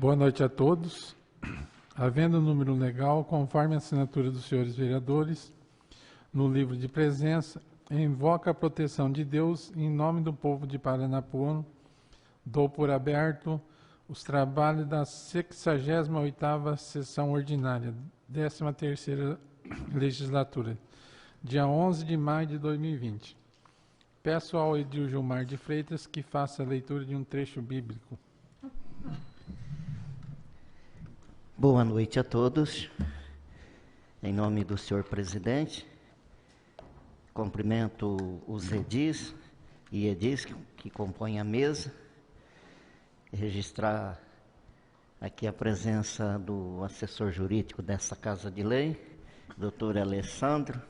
Boa noite a todos. Havendo número legal, conforme a assinatura dos senhores vereadores, no livro de presença, invoca a proteção de Deus e, em nome do povo de Paranapuã, dou por aberto os trabalhos da 68ª sessão ordinária, 13ª legislatura, dia 11 de maio de 2020. Peço ao Edil Gilmar de Freitas que faça a leitura de um trecho bíblico. Boa noite a todos. Em nome do senhor presidente, cumprimento os edis e edis que compõem a mesa, registrar aqui a presença do assessor jurídico dessa Casa de Lei, doutor Alessandro.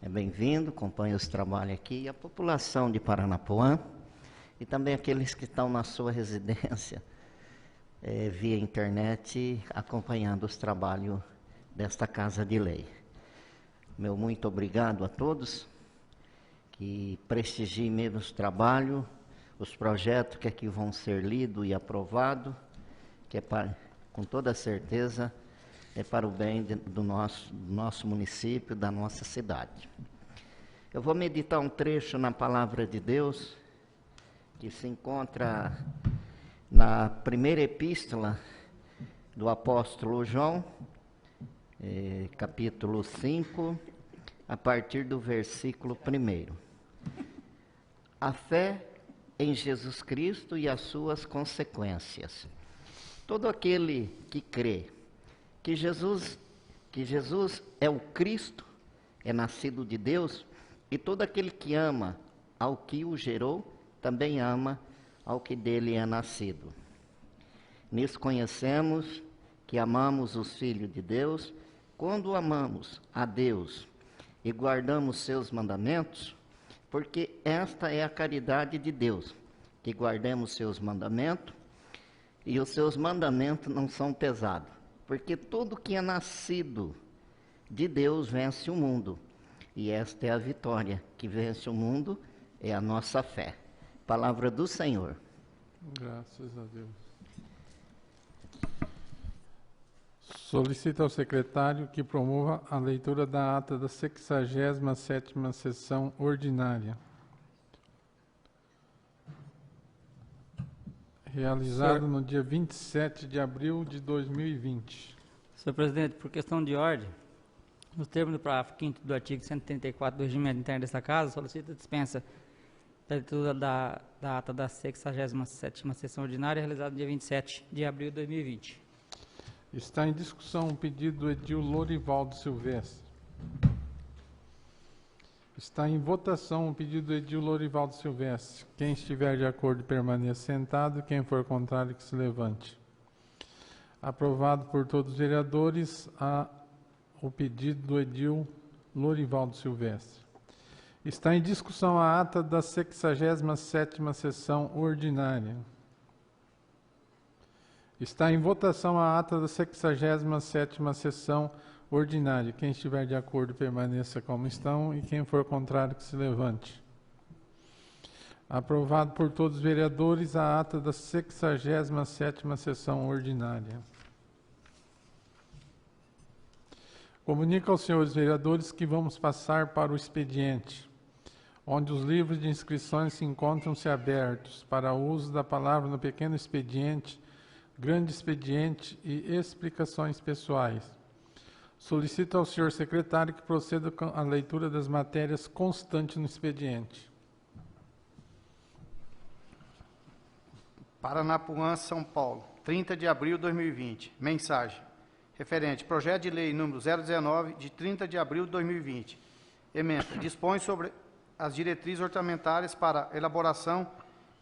É bem-vindo, acompanha os trabalhos aqui, e a população de Paranapuã, e também aqueles que estão na sua residência, via internet, acompanhando os trabalhos desta Casa de Lei. Meu muito obrigado a todos que prestigiem mesmo os trabalhos, os projetos que aqui vão ser lidos e aprovados, que com toda certeza é para o bem do nosso município, da nossa cidade. Eu vou meditar um trecho na Palavra de Deus, que se encontra na primeira epístola do apóstolo João, capítulo 5, a partir do versículo 1. A fé em Jesus Cristo e as suas consequências. Todo aquele que crê que Jesus é o Cristo, é nascido de Deus, e todo aquele que ama ao que o gerou, também ama ao que dele é nascido. Nisso conhecemos que amamos os filhos de Deus, quando amamos a Deus e guardamos seus mandamentos, porque esta é a caridade de Deus, que guardemos seus mandamentos, e os seus mandamentos não são pesados, porque tudo que é nascido de Deus vence o mundo, e esta é a vitória que vence o mundo, é a nossa fé. Palavra do Senhor. Graças a Deus. Solicito ao secretário que promova a leitura da ata da 67ª sessão ordinária, realizado no dia 27 de abril de 2020. Senhor presidente, por questão de ordem, nos termos do parágrafo 5º do artigo 134 do regimento interno desta Casa, solicito a dispensa da leitura da ata da 67ª sessão ordinária, realizada no dia 27 de abril de 2020. Está em discussão o pedido do edil Lorivaldo Silvestre. Está em votação o pedido do edil Lorivaldo Silvestre. Quem estiver de acordo permaneça sentado, quem for contrário que se levante. Aprovado por todos os vereadores o pedido do edil Lorivaldo Silvestre. Está em discussão a ata da 67ª sessão ordinária. Está em votação a ata da 67ª sessão ordinária. Quem estiver de acordo permaneça como estão e quem for contrário que se levante. Aprovado por todos os vereadores a ata da 67ª sessão ordinária. Comunico aos senhores vereadores que vamos passar para o expediente, onde os livros de inscrições se encontram-se abertos para o uso da palavra no pequeno expediente, grande expediente e explicações pessoais. Solicito ao senhor secretário que proceda com a leitura das matérias constantes no expediente. Paranapuã, São Paulo, 30 de abril de 2020. Mensagem. Referente, projeto de lei número 019, de 30 de abril de 2020. Emenda. Dispõe sobre as diretrizes orçamentárias para elaboração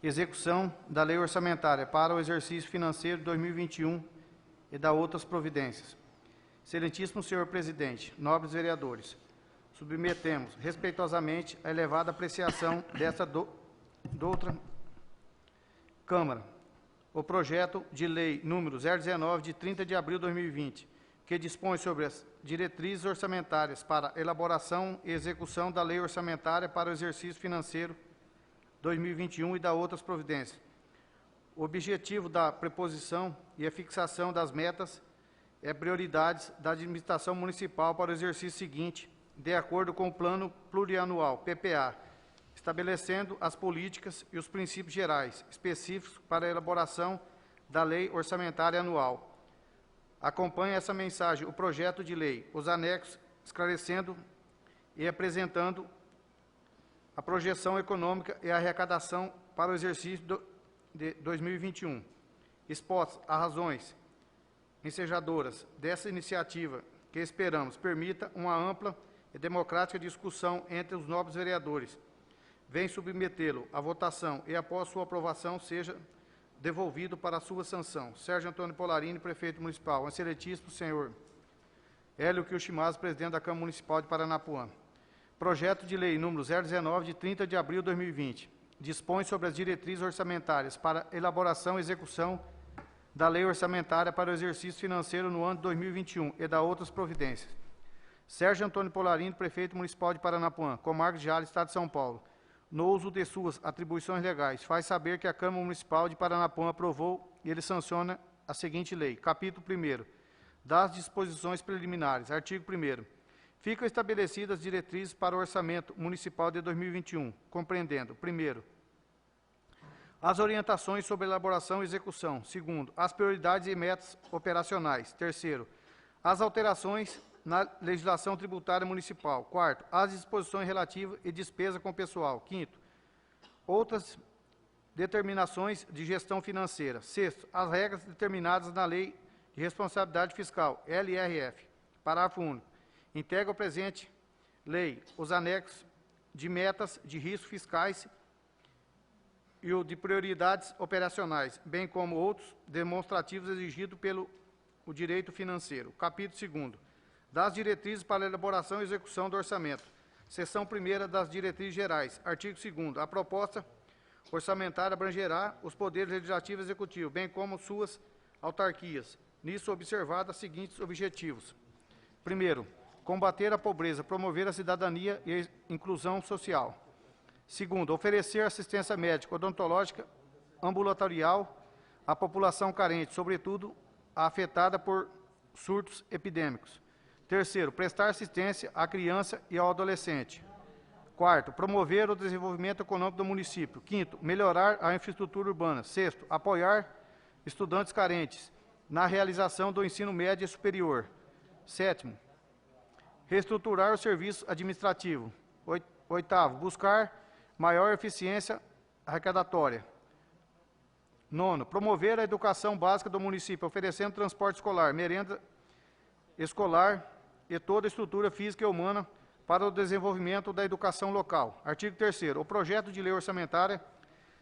e execução da lei orçamentária para o exercício financeiro de 2021 e da outras providências. Excelentíssimo senhor presidente, nobres vereadores, submetemos respeitosamente a elevada apreciação desta outra Câmara o projeto de lei número 019, de 30 de abril de 2020, que dispõe sobre as diretrizes orçamentárias para elaboração e execução da lei orçamentária para o exercício financeiro 2021 e da outras providências. O objetivo da preposição e a fixação das metas é prioridades da administração municipal para o exercício seguinte, de acordo com o Plano Plurianual, PPA, estabelecendo as políticas e os princípios gerais específicos para a elaboração da Lei Orçamentária Anual. Acompanha essa mensagem o projeto de lei, os anexos, esclarecendo e apresentando a projeção econômica e a arrecadação para o exercício de 2021. Expostas as razões ensejadoras dessa iniciativa, que esperamos permita uma ampla e democrática discussão entre os nobres vereadores, vem submetê-lo à votação e, após sua aprovação, seja devolvido para a sua sanção. Sérgio Antônio Polarini, prefeito municipal. Excelentíssimo senhor Hélio Kilchimaz, presidente da Câmara Municipal de Paranapuã. Projeto de lei número 019, de 30 de abril de 2020, dispõe sobre as diretrizes orçamentárias para elaboração e execução da Lei Orçamentária para o exercício financeiro no ano de 2021 e da outras providências. Sérgio Antônio Polarini, prefeito municipal de Paranapuã, Comarca de Jales, Estado de São Paulo, no uso de suas atribuições legais, faz saber que a Câmara Municipal de Paranapuã aprovou e ele sanciona a seguinte lei. Capítulo 1º, das disposições preliminares. Artigo 1º. Ficam estabelecidas as diretrizes para o orçamento municipal de 2021, compreendendo, primeiro, as orientações sobre elaboração e execução. Segundo, as prioridades e metas operacionais. Terceiro, as alterações na legislação tributária municipal. Quarto, as disposições relativas e despesa com pessoal. Quinto, outras determinações de gestão financeira. Sexto, as regras determinadas na Lei de Responsabilidade Fiscal, LRF. Parágrafo único. Integra o presente lei os anexos de metas de riscos fiscais e o de prioridades operacionais, bem como outros demonstrativos exigidos pelo o direito financeiro. Capítulo 2º. Das diretrizes para a elaboração e execução do orçamento. Seção 1ª das diretrizes gerais. Artigo 2º. A proposta orçamentária abrangerá os poderes legislativo e executivo, bem como suas autarquias. Nisso observados os seguintes objetivos. Primeiro, combater a pobreza, promover a cidadania e a inclusão social. Segundo, oferecer assistência médica, odontológica, ambulatorial à população carente, sobretudo a afetada por surtos epidêmicos. Terceiro, prestar assistência à criança e ao adolescente. Quarto, promover o desenvolvimento econômico do município. Quinto, melhorar a infraestrutura urbana. Sexto, apoiar estudantes carentes na realização do ensino médio e superior. Sétimo, reestruturar o serviço administrativo. Oitavo, buscar maior eficiência arrecadatória. Nono, promover a educação básica do município, oferecendo transporte escolar, merenda escolar e toda a estrutura física e humana para o desenvolvimento da educação local. Artigo 3º. O projeto de lei orçamentária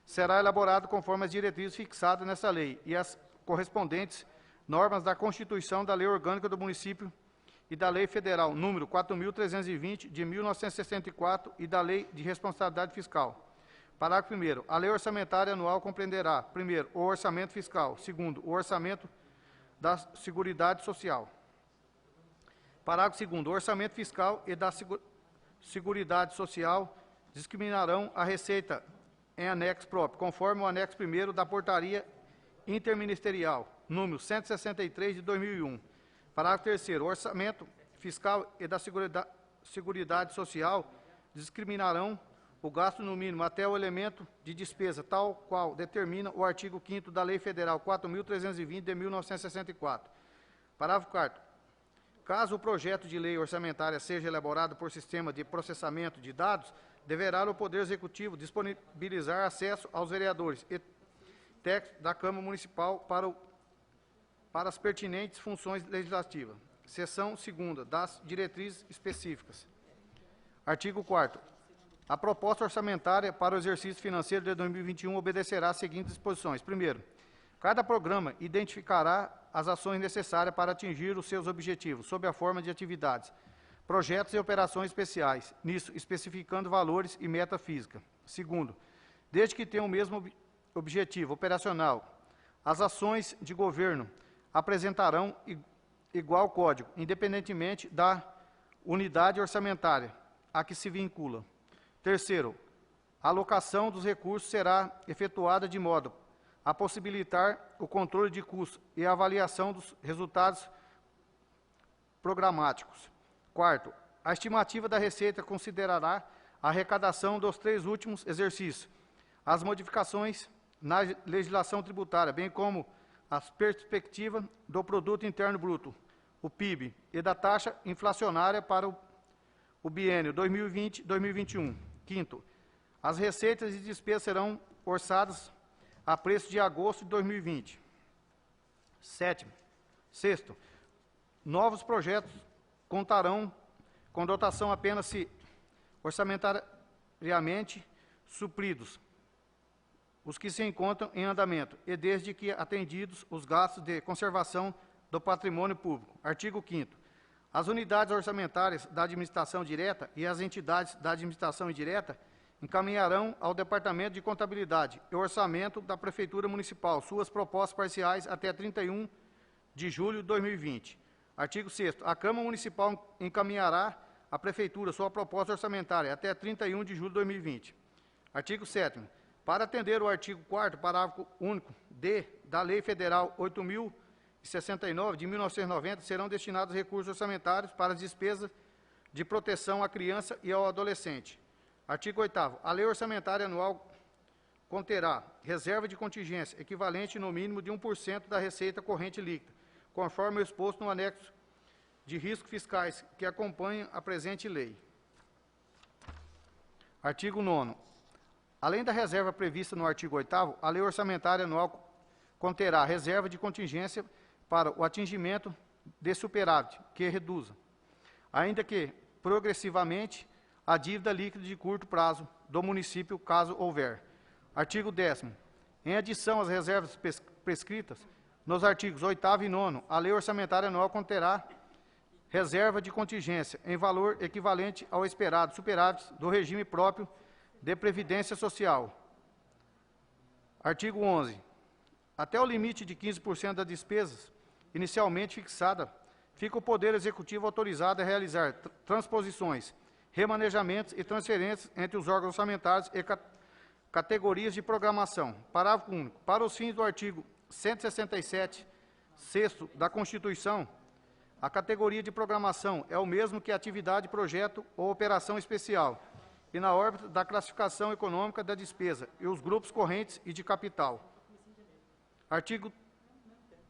será elaborado conforme as diretrizes fixadas nessa lei e as correspondentes normas da Constituição, da Lei Orgânica do Município e da Lei Federal número 4.320, de 1964, e da Lei de Responsabilidade Fiscal. Parágrafo 1º. A Lei Orçamentária Anual compreenderá, primeiro, o orçamento fiscal, segundo, o orçamento da Seguridade Social. Parágrafo 2º. O orçamento fiscal e da Seguridade Social discriminarão a receita em anexo próprio, conforme o anexo 1º da Portaria Interministerial, número 163, de 2001. Parágrafo 3º. O orçamento fiscal e da Seguridade Social discriminarão o gasto no mínimo até o elemento de despesa, tal qual determina o artigo 5º da Lei Federal 4.320, de 1964. Parágrafo 4º. Caso o projeto de lei orçamentária seja elaborado por sistema de processamento de dados, deverá o Poder Executivo disponibilizar acesso aos vereadores e técnicos da Câmara Municipal para as pertinentes funções legislativas. Seção 2ª, das diretrizes específicas. Artigo 4º. A proposta orçamentária para o exercício financeiro de 2021 obedecerá às seguintes disposições. Primeiro, cada programa identificará as ações necessárias para atingir os seus objetivos, sob a forma de atividades, projetos e operações especiais, nisso especificando valores e meta física. Segundo, desde que tenham o mesmo objetivo operacional, as ações de governo apresentarão igual código, independentemente da unidade orçamentária a que se vincula. Terceiro, a alocação dos recursos será efetuada de modo a possibilitar o controle de custos e a avaliação dos resultados programáticos. Quarto, a estimativa da receita considerará a arrecadação dos 3 últimos exercícios, as modificações na legislação tributária, bem como as perspectivas do Produto Interno Bruto, o PIB, e da taxa inflacionária para o biênio 2020-2021. Quinto, as receitas e despesas serão orçadas a preço de agosto de 2020. Sexto, novos projetos contarão com dotação apenas se orçamentariamente supridos os que se encontram em andamento e desde que atendidos os gastos de conservação do patrimônio público. Artigo 5º. As unidades orçamentárias da administração direta e as entidades da administração indireta encaminharão ao Departamento de Contabilidade e Orçamento da Prefeitura Municipal suas propostas parciais até 31 de julho de 2020. Artigo 6º. A Câmara Municipal encaminhará à Prefeitura sua proposta orçamentária até 31 de julho de 2020. Artigo 7º. Para atender o artigo 4º, parágrafo único D da Lei Federal 8.069, de 1990, serão destinados recursos orçamentários para as despesas de proteção à criança e ao adolescente. Artigo 8º. A Lei Orçamentária Anual conterá reserva de contingência equivalente no mínimo de 1% da receita corrente líquida, conforme o exposto no anexo de riscos fiscais que acompanha a presente lei. Artigo 9º. Além da reserva prevista no artigo 8º, a Lei Orçamentária Anual conterá reserva de contingência para o atingimento de superávit, que reduza, ainda que progressivamente, a dívida líquida de curto prazo do município, caso houver. Artigo 10º. Em adição às reservas prescritas nos artigos 8º e 9º, a Lei Orçamentária Anual conterá reserva de contingência em valor equivalente ao esperado superávit do regime próprio de Previdência Social. Artigo 11. Até o limite de 15% das despesas inicialmente fixada, fica o Poder Executivo autorizado a realizar transposições, remanejamentos e transferências entre os órgãos orçamentários e categorias de programação. Parágrafo único. Para os fins do artigo 167, 6º da Constituição, a categoria de programação é o mesmo que atividade, projeto ou operação especial, e na órbita da classificação econômica da despesa e os grupos correntes e de capital. Artigo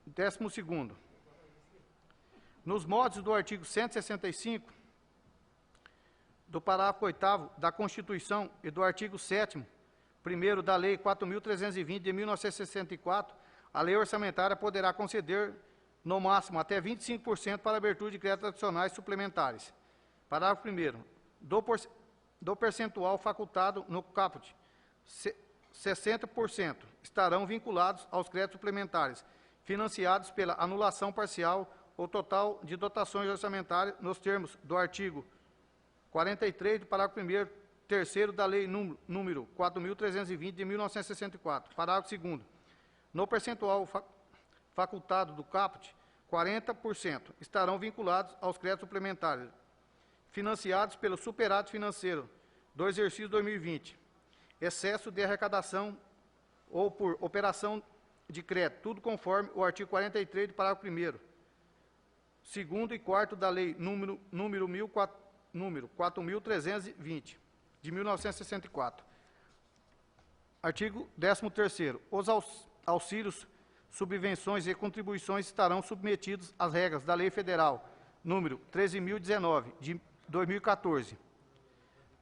12º. Nos modos do artigo 165, do parágrafo 8º da Constituição e do artigo 7º, primeiro da Lei 4.320, de 1964, a Lei Orçamentária poderá conceder, no máximo, até 25% para abertura de créditos adicionais suplementares. Parágrafo 1º. Do percentual facultado no caput, 60% estarão vinculados aos créditos suplementares, financiados pela anulação parcial ou total de dotações orçamentárias, nos termos do artigo 43 do parágrafo 1º, terceiro da Lei número 4.320, de 1964. Parágrafo 2º. No percentual facultado do caput, 40% estarão vinculados aos créditos suplementares, financiados pelo superávit financeiro do exercício 2020, excesso de arrecadação ou por operação de crédito, tudo conforme o artigo 43 do parágrafo 1º, 2º e 4º da Lei número 4.320, de 1964. Artigo 13º. Os auxílios, subvenções e contribuições estarão submetidos às regras da Lei Federal número 13.019, de 2014,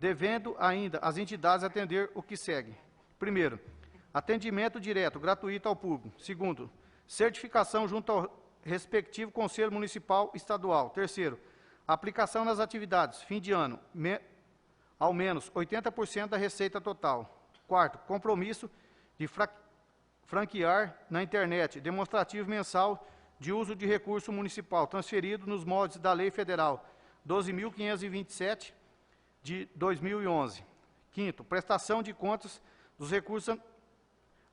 devendo ainda as entidades atender o que segue. Primeiro, atendimento direto, gratuito ao público. Segundo, certificação junto ao respectivo Conselho Municipal Estadual. Terceiro, aplicação nas atividades, fim de ano, ao menos 80% da receita total. Quarto, compromisso de franquear na internet demonstrativo mensal de uso de recurso municipal transferido nos moldes da Lei Federal 12.527, de 2011. Quinto, prestação de contas dos recursos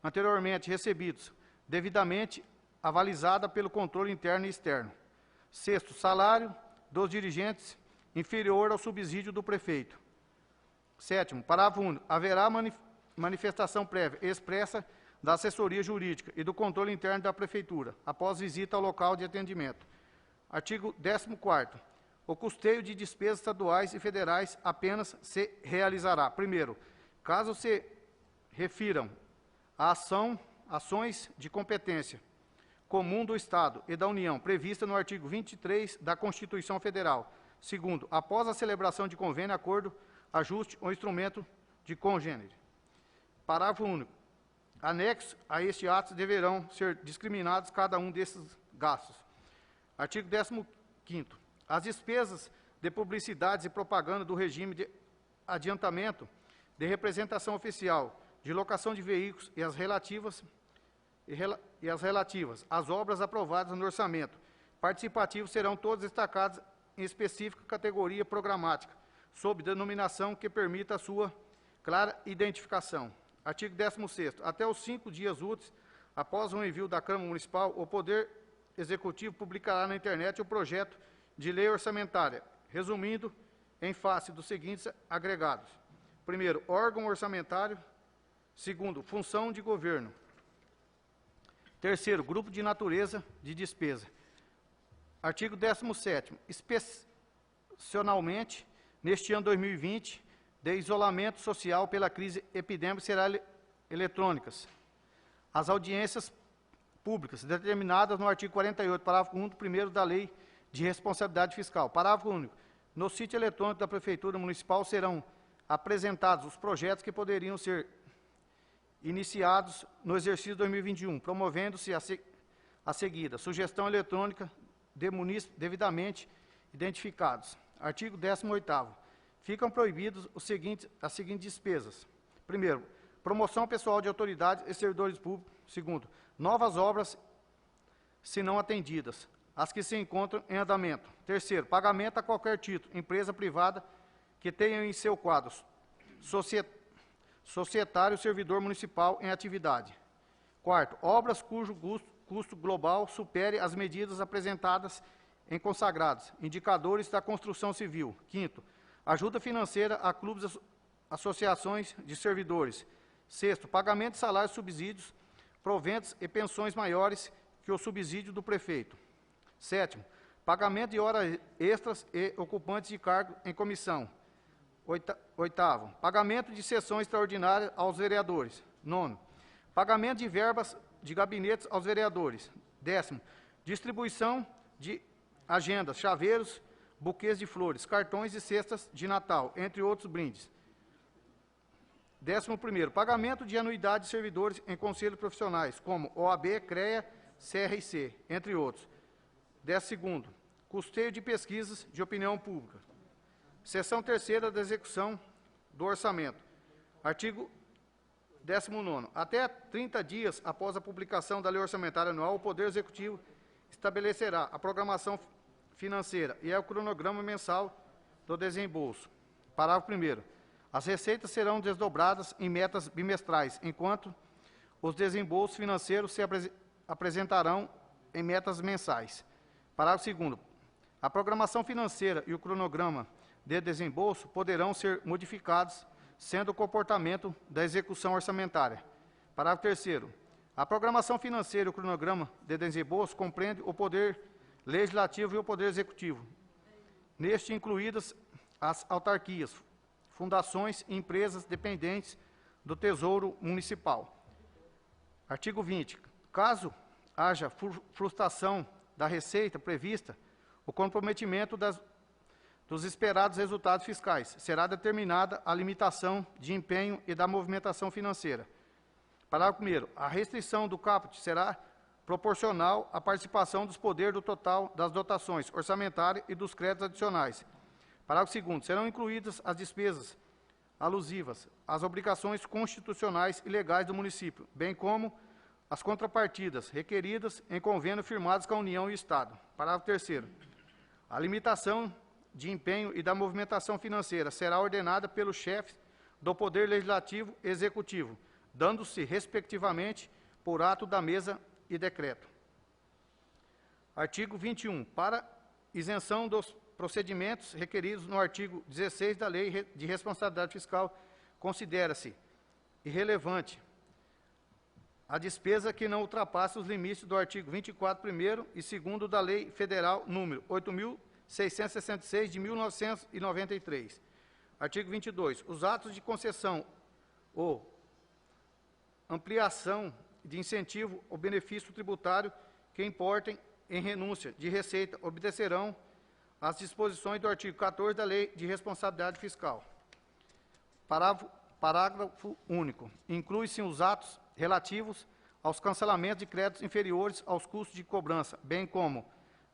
anteriormente recebidos, devidamente avalizada pelo controle interno e externo. Sexto, salário dos dirigentes inferior ao subsídio do prefeito. Sétimo, parágrafo único. Haverá manifestação prévia expressa da assessoria jurídica e do controle interno da Prefeitura, após visita ao local de atendimento. Artigo 14º. O custeio de despesas estaduais e federais apenas se realizará, primeiro, caso se refiram a ações de competência comum do Estado e da União, prevista no artigo 23 da Constituição Federal. Segundo, após a celebração de convênio, acordo, ajuste ou instrumento de congênere. Parágrafo único. Anexos a este ato deverão ser discriminados cada um desses gastos. Artigo 15º. As despesas de publicidades e propaganda do regime de adiantamento de representação oficial, de locação de veículos e as relativas às obras aprovadas no orçamento participativo serão todas destacadas em específica categoria programática, sob denominação que permita a sua clara identificação. Artigo 16º. Até os 5 dias úteis após o envio da Câmara Municipal, o Poder Executivo publicará na internet o projeto de lei orçamentária, resumindo em face dos seguintes agregados. Primeiro, órgão orçamentário. Segundo, função de governo. Terceiro, grupo de natureza de despesa. Artigo 17º. Excepcionalmente, neste ano 2020, de isolamento social pela crise epidêmica serão eletrônicas. As audiências públicas determinadas no artigo 48, parágrafo 1º, primeiro da Lei de Responsabilidade Fiscal. Parágrafo único. No sítio eletrônico da Prefeitura Municipal serão apresentados os projetos que poderiam ser iniciados no exercício 2021, promovendo-se a seguida sugestão eletrônica de munícipes devidamente identificados. Artigo 18º. Ficam proibidos as seguintes despesas. Primeiro, promoção pessoal de autoridades e servidores públicos. Segundo, novas obras, se não atendidas, as que se encontram em andamento. Terceiro, pagamento a qualquer título, empresa privada que tenha em seu quadro societário servidor municipal em atividade. Quarto, obras cujo custo global supere as medidas apresentadas em consagrados, indicadores da construção civil. Quinto, ajuda financeira a clubes, associações de servidores. Sexto, pagamento de salários, subsídios, proventos e pensões maiores que o subsídio do prefeito. Sétimo, pagamento de horas extras e ocupantes de cargo em comissão. Oitavo, pagamento de sessões extraordinárias aos vereadores. Nono, pagamento de verbas de gabinetes aos vereadores. Décimo, distribuição de agendas, chaveiros, buquês de flores, cartões e cestas de Natal, entre outros brindes. 11º, pagamento de anuidade de servidores em conselhos profissionais, como OAB, CREA, CRC, entre outros. 12º, custeio de pesquisas de opinião pública. Seção 3ª da execução do orçamento. Artigo 19º. Até 30 dias após a publicação da Lei Orçamentária Anual, o Poder Executivo estabelecerá a programação financeira e o cronograma mensal do desembolso. Parágrafo 1º. As receitas serão desdobradas em metas bimestrais, enquanto os desembolsos financeiros se apresentarão em metas mensais. Parágrafo 2º. A programação financeira e o cronograma de desembolso poderão ser modificados, sendo o comportamento da execução orçamentária. Parágrafo 3º. A programação financeira e o cronograma de desembolso compreende o Poder Legislativo e o Poder Executivo, neste incluídas as autarquias, fundações e empresas dependentes do Tesouro Municipal. Artigo 20. Caso haja frustração da receita prevista, o comprometimento dos esperados resultados fiscais, será determinada a limitação de empenho e da movimentação financeira. Parágrafo 1º. A restrição do caput será proporcional à participação dos poderes do total das dotações orçamentárias e dos créditos adicionais. Parágrafo 2º. Serão incluídas as despesas alusivas às obrigações constitucionais e legais do município, bem como as contrapartidas requeridas em convênio firmados com a União e o Estado. Parágrafo 3º. A limitação de empenho e da movimentação financeira será ordenada pelos chefes do Poder Legislativo e Executivo, dando-se, respectivamente, por ato da mesa e decreto. Artigo 21. Para isenção dos procedimentos requeridos no artigo 16 da Lei de Responsabilidade Fiscal, considera-se irrelevante a despesa que não ultrapasse os limites do artigo 24, primeiro e segundo da Lei Federal número 8.666, de 1993. Artigo 22. Os atos de concessão ou ampliação de incentivo ou benefício tributário que importem em renúncia de receita obedecerão às disposições do artigo 14 da Lei de Responsabilidade Fiscal. Parágrafo único. Inclui-se os atos relativos aos cancelamentos de créditos inferiores aos custos de cobrança, bem como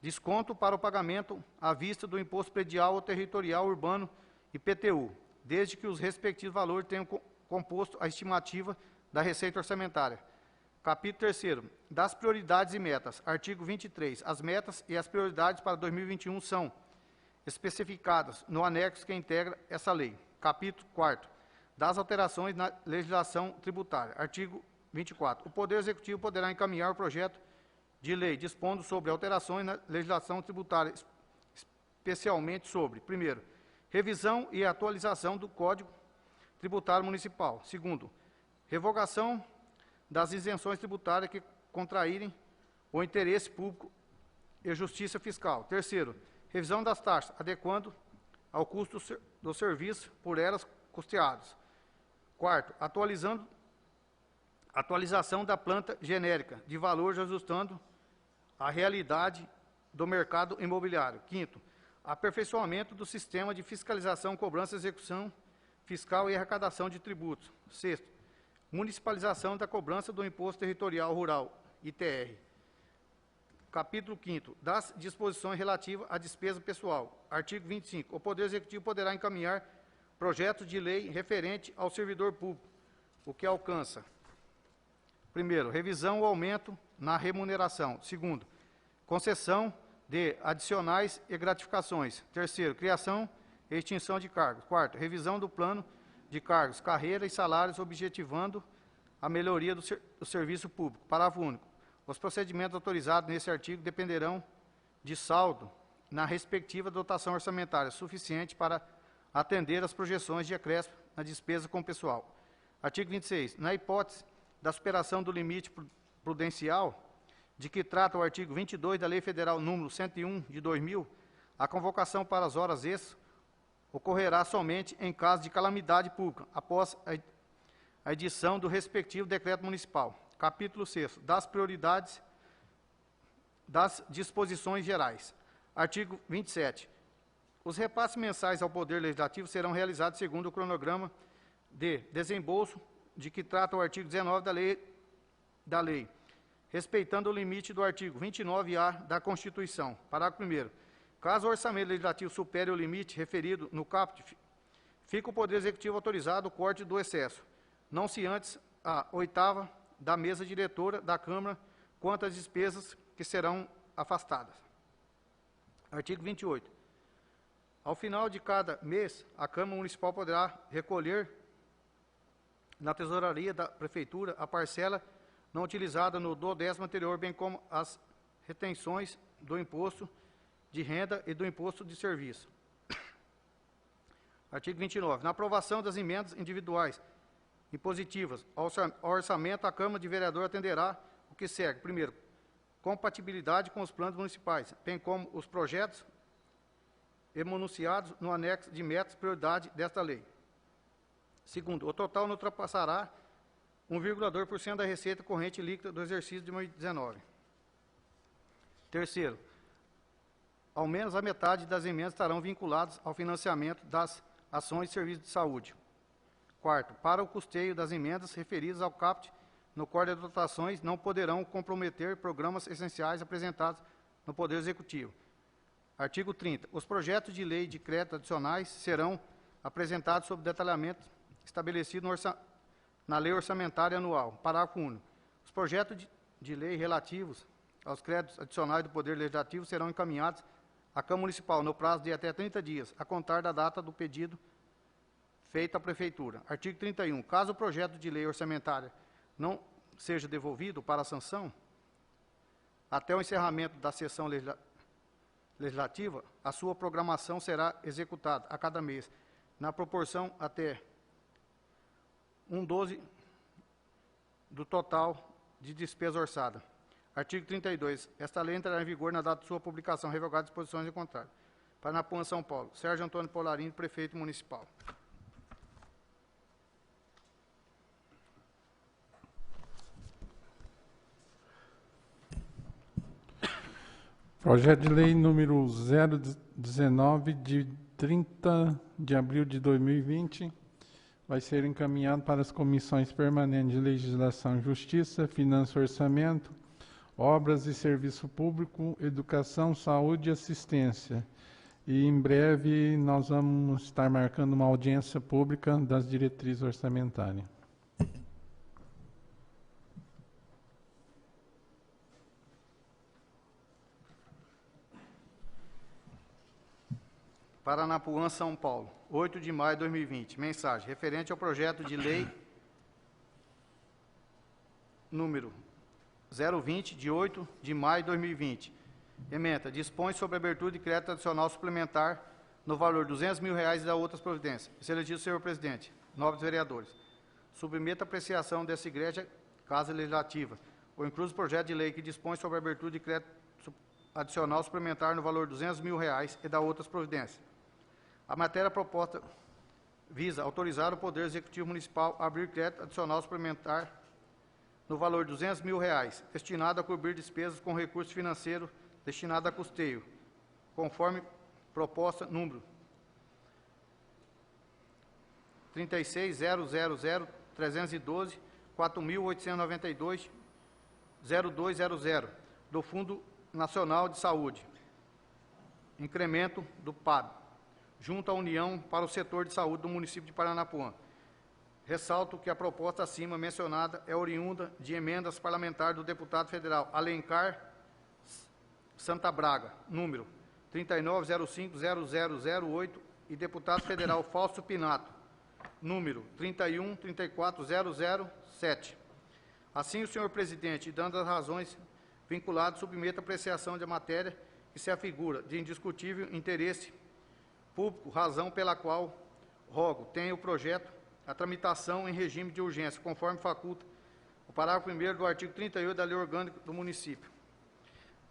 desconto para o pagamento à vista do Imposto Predial ou Territorial Urbano IPTU, desde que os respectivos valores tenham composto a estimativa da receita orçamentária. Capítulo 3º. Das prioridades e metas. Artigo 23. As metas e as prioridades para 2021 são especificadas no anexo que integra essa lei. Capítulo 4º. Das alterações na legislação tributária. Artigo 24. O Poder Executivo poderá encaminhar o projeto de lei dispondo sobre alterações na legislação tributária, especialmente sobre, primeiro, revisão e atualização do Código Tributário Municipal. Segundo, revogação das isenções tributárias que contraírem o interesse público e justiça fiscal. Terceiro, revisão das taxas, adequando ao custo do serviço por elas custeados. Quarto, atualização da planta genérica de valores ajustando a realidade do mercado imobiliário. Quinto, aperfeiçoamento do sistema de fiscalização, cobrança, execução fiscal e arrecadação de tributos. Sexto, municipalização da cobrança do Imposto Territorial Rural, ITR. Capítulo 5º. Das disposições relativas à despesa pessoal. Artigo 25. O Poder Executivo poderá encaminhar projetos de lei referente ao servidor público, o que alcança: primeiro, revisão ou aumento na remuneração. Segundo, concessão de adicionais e gratificações. Terceiro, criação e extinção de cargos. Quarto, revisão do plano de cargos, carreira e salários, objetivando a melhoria do serviço público. Parágrafo único. Os procedimentos autorizados nesse artigo dependerão de saldo na respectiva dotação orçamentária suficiente para atender às projeções de acréscimo na despesa com pessoal. Artigo 26. Na hipótese da superação do limite prudencial, de que trata o artigo 22 da Lei Federal número 101 de 2000, a convocação para as horas extras ocorrerá somente em caso de calamidade pública, após a edição do respectivo decreto municipal. Capítulo 6. Das prioridades das disposições gerais. Artigo 27. Os repasses mensais ao Poder Legislativo serão realizados segundo o cronograma de desembolso de que trata o artigo 19 da lei, respeitando o limite do artigo 29-A da Constituição. Parágrafo 1º. Caso o orçamento legislativo supere o limite referido no caput, fica o Poder Executivo autorizado o corte do excesso, não se antes a 8ª da mesa diretora da Câmara quanto às despesas que serão afastadas. Artigo 28. Ao final de cada mês, a Câmara Municipal poderá recolher na tesouraria da Prefeitura a parcela não utilizada no 10º anterior, bem como as retenções do imposto de renda e do imposto de serviço. Artigo 29. Na aprovação das emendas individuais impositivas ao orçamento, a Câmara de Vereadores atenderá o que segue. Primeiro, compatibilidade com os planos municipais, bem como os projetos enunciados no anexo de metas e prioridade desta lei. Segundo, o total não ultrapassará 1,2% da receita corrente líquida do exercício de 2019. Terceiro, ao menos a metade das emendas estarão vinculadas ao financiamento das ações de serviço de saúde. Quarto, para o custeio das emendas referidas ao caput no Código de Dotações, não poderão comprometer programas essenciais apresentados no Poder Executivo. Artigo 30. Os projetos de lei de crédito adicionais serão apresentados sob detalhamento estabelecido na Lei Orçamentária Anual. Parágrafo único. Os projetos de lei relativos aos créditos adicionais do Poder Legislativo serão encaminhados à Câmara Municipal no prazo de até 30 dias, a contar da data do pedido feito à Prefeitura. Artigo 31. Caso o projeto de lei orçamentária não seja devolvido para a sanção, até o encerramento da sessão legislativa, a sua programação será executada a cada mês, na proporção até 1/12 do total de despesa orçada. Artigo 32. Esta lei entrará em vigor na data de sua publicação, revogadas disposições em contrário. Paranapuã, São Paulo. Sérgio Antônio Polarini, prefeito municipal. Projeto de lei número 019, de 30 de abril de 2020, vai ser encaminhado para as comissões permanentes de Legislação e Justiça, Finanças e Orçamento, Obras e Serviço Público, Educação, Saúde e Assistência. E em breve nós vamos estar marcando uma audiência pública das diretrizes orçamentárias. Paranapuã, São Paulo, 8 de maio de 2020. Mensagem referente ao projeto de lei número 020, de 8 de maio de 2020. Ementa, dispõe sobre a abertura de crédito adicional suplementar no valor de R$200 mil e da outras providências. Excelentíssimo senhor presidente, nobres vereadores, submeta a apreciação dessa igreja, Casa Legislativa, o incluso projeto de lei que dispõe sobre a abertura de crédito adicional suplementar no valor de R$200 mil e da outras providências. A matéria proposta visa autorizar o Poder Executivo Municipal a abrir crédito adicional suplementar no valor de R$200 mil, destinado a cobrir despesas com recurso financeiro destinado a custeio, conforme proposta número 36.000.312.4.892.0200 do Fundo Nacional de Saúde, incremento do PAD, junto à União para o Setor de Saúde do município de Paranapuã. Ressalto que a proposta acima mencionada é oriunda de emendas parlamentares do deputado federal Alencar Santa Braga, número 39050008, e deputado federal Fausto Pinato, número 31340007. Assim, o senhor presidente, dando as razões vinculadas, submeta a apreciação da matéria que se afigura de indiscutível interesse público, razão pela qual rogo tenha o projeto a tramitação em regime de urgência, conforme faculta o parágrafo 1º do artigo 38 da Lei Orgânica do Município.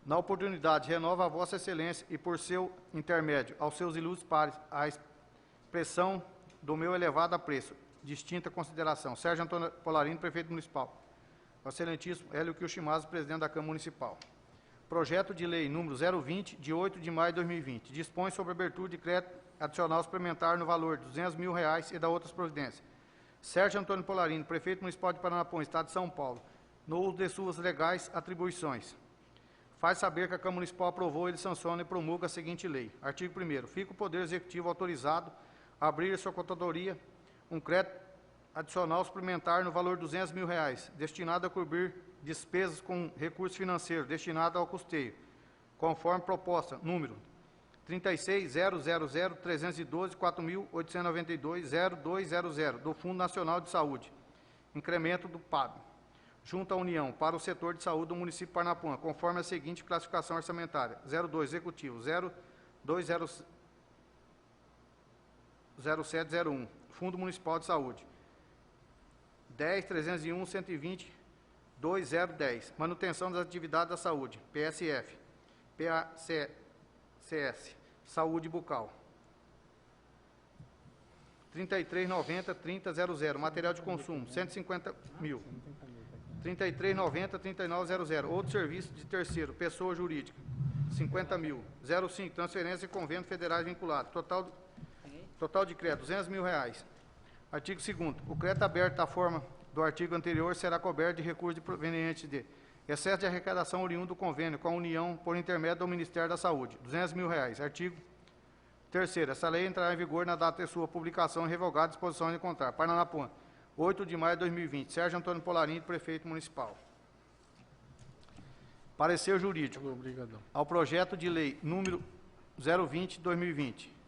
Na oportunidade, renova a Vossa Excelência e, por seu intermédio, aos seus ilustres pares, a expressão do meu elevado apreço, distinta consideração. Sérgio Antônio Polarini, prefeito municipal. Vosso Excelentíssimo Hélio Kioshimasa, presidente da Câmara Municipal. Projeto de lei número 020, de 8 de maio de 2020, dispõe sobre a abertura de crédito adicional suplementar no valor de R$200 mil e da outras providências. Sérgio Antônio Polarini, prefeito municipal de Paranapuã, Estado de São Paulo, no uso de suas legais atribuições, faz saber que a Câmara Municipal aprovou, ele sanciona e promulga a seguinte lei. Artigo 1º. Fica o Poder Executivo autorizado a abrir em sua contadoria um crédito adicional suplementar no valor de R$200 mil, destinado a cobrir despesas com recurso financeiro destinado ao custeio, conforme proposta número 36.000.312.4.892.0200 do Fundo Nacional de Saúde, incremento do PAB, junto à União para o Setor de Saúde do município de Paranapuã, conforme a seguinte classificação orçamentária: 02 Executivo, 020701, Fundo Municipal de Saúde, 10.301.120.2010, Manutenção das Atividades da Saúde, PSF, PACS, Saúde Bucal, 3390.30.00, Material de Consumo, 150 mil, 3390.39.00, outro serviço de terceiro, pessoa jurídica, 50 mil, 05, transferência e convênio federais vinculados, total de crédito, R$200 mil. Artigo 2º, o crédito aberto da forma do artigo anterior será coberto de recursos provenientes de excesso de arrecadação oriundo do convênio com a União por intermédio do Ministério da Saúde, R$200 mil. Artigo 3º, essa lei entrará em vigor na data de sua publicação e revogada disposições em contrário. Paranapuã, 8 de maio de 2020. Sérgio Antônio Polarini, prefeito municipal. Parecer jurídico. Obrigadão. Ao projeto de lei número 020 de 2020.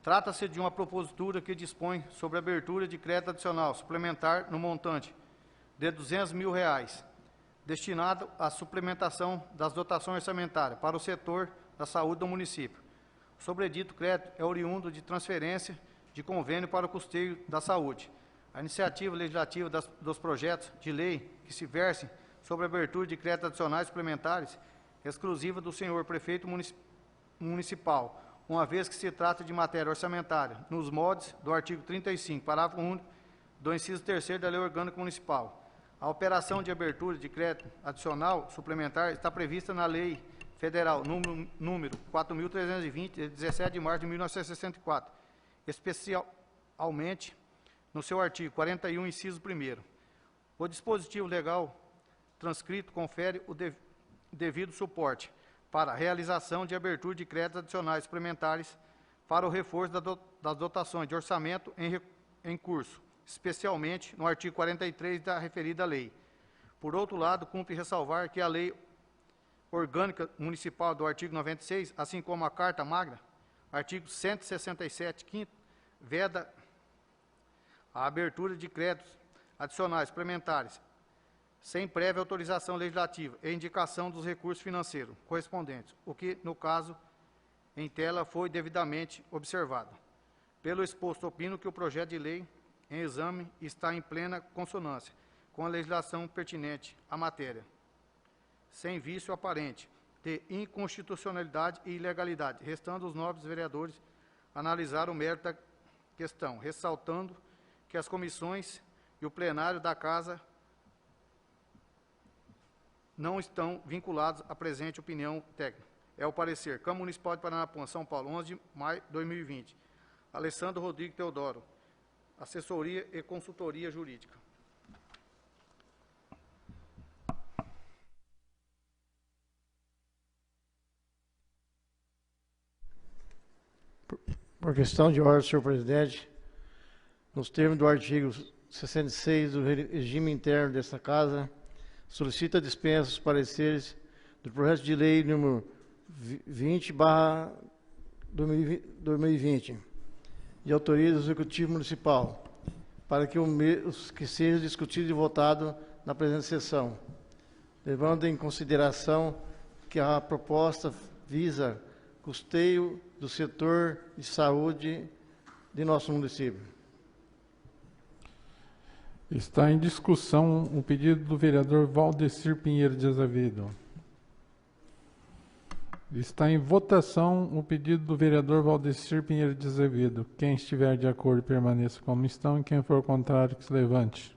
Trata-se de uma propositura que dispõe sobre a abertura de crédito adicional suplementar no montante de R$200 mil, destinado à suplementação das dotações orçamentárias para o setor da saúde do município. O sobredito crédito é oriundo de transferência de convênio para o custeio da saúde. A iniciativa legislativa dos projetos de lei que se versem sobre a abertura de créditos adicionais suplementares exclusiva do senhor prefeito municipal, uma vez que se trata de matéria orçamentária, nos moldes do artigo 35, parágrafo único do inciso 3º da Lei Orgânica Municipal. A operação de abertura de crédito adicional suplementar está prevista na Lei Federal número 4.320, de 17 de março de 1964, especialmente no seu artigo 41, inciso 1º. O dispositivo legal transcrito confere o devido suporte para a realização de abertura de créditos adicionais suplementares para o reforço das dotações de orçamento em curso, especialmente no artigo 43 da referida lei. Por outro lado, cumpre ressalvar que a Lei Orgânica Municipal do artigo 96, assim como a Carta Magna, artigo 167, 5º, veda a abertura de créditos adicionais suplementares sem prévia autorização legislativa e indicação dos recursos financeiros correspondentes, o que, no caso em tela, foi devidamente observado. Pelo exposto, opino que o projeto de lei em exame está em plena consonância com a legislação pertinente à matéria, sem vício aparente de inconstitucionalidade e ilegalidade, restando os nobres vereadores analisar o mérito da questão, ressaltando que as comissões e o plenário da Casa não estão vinculados à presente opinião técnica. É o parecer Câmara Municipal de Paranapuã, São Paulo, 11 de maio de 2020. Alessandro Rodrigues Teodoro, Assessoria e Consultoria Jurídica. Por questão de ordem, senhor presidente, nos termos do artigo 66 do regime interno desta Casa, solicita a dispensa dos pareceres do projeto de lei número 20/2020 de autoria do Executivo Municipal, para que seja discutido e votado na presente sessão, levando em consideração que a proposta visa custeio do setor de saúde de nosso município. Está em discussão o pedido do vereador Valdecir Pinheiro de Azevedo. Está em votação o pedido do vereador Valdecir Pinheiro de Azevedo. Quem estiver de acordo, permaneça como estão, e quem for contrário, que se levante.